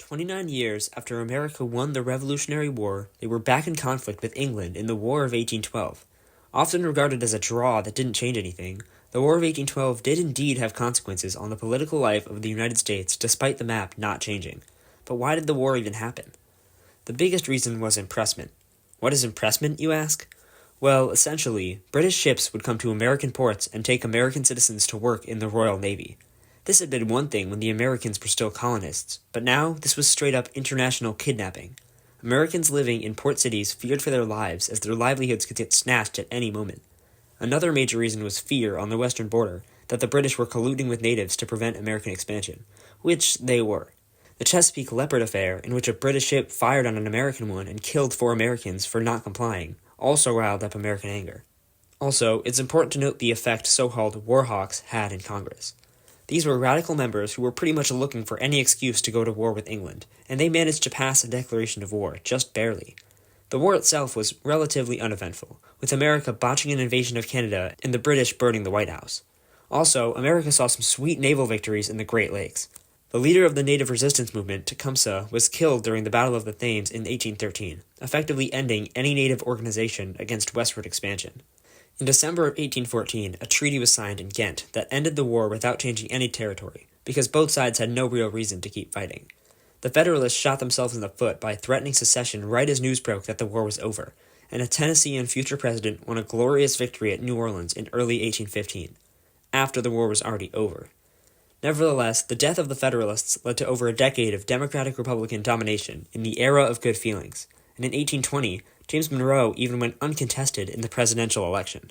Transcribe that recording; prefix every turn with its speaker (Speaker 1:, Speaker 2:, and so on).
Speaker 1: 29 years after America won the Revolutionary War, they were back in conflict with England in the War of 1812. Often regarded as a draw that didn't change anything, the War of 1812 did indeed have consequences on the political life of the United States despite the map not changing. But why did the war even happen? The biggest reason was impressment. What is impressment, you ask? Well, essentially, British ships would come to American ports and take American citizens to work in the Royal Navy. This had been one thing when the Americans were still colonists, but now this was straight-up international kidnapping. Americans living in port cities feared for their lives as their livelihoods could get snatched at any moment. Another major reason was fear on the western border that the British were colluding with natives to prevent American expansion, which they were. The Chesapeake Leopard affair, in which a British ship fired on an American one and killed 4 Americans for not complying, also riled up American anger. Also, it's important to note the effect so-called war hawks had in Congress. These were radical members who were pretty much looking for any excuse to go to war with England, and they managed to pass a declaration of war, just barely. The war itself was relatively uneventful, with America botching an invasion of Canada and the British burning the White House. Also, America saw some sweet naval victories in the Great Lakes. The leader of the native resistance movement, Tecumseh, was killed during the Battle of the Thames in 1813, effectively ending any native organization against westward expansion. In December of 1814, a treaty was signed in Ghent that ended the war without changing any territory, because both sides had no real reason to keep fighting. The Federalists shot themselves in the foot by threatening secession right as news broke that the war was over, and a Tennessean future president won a glorious victory at New Orleans in early 1815, after the war was already over. Nevertheless, the death of the Federalists led to over a decade of Democratic-Republican domination in the era of good feelings, and in 1820, James Monroe even went uncontested in the presidential election.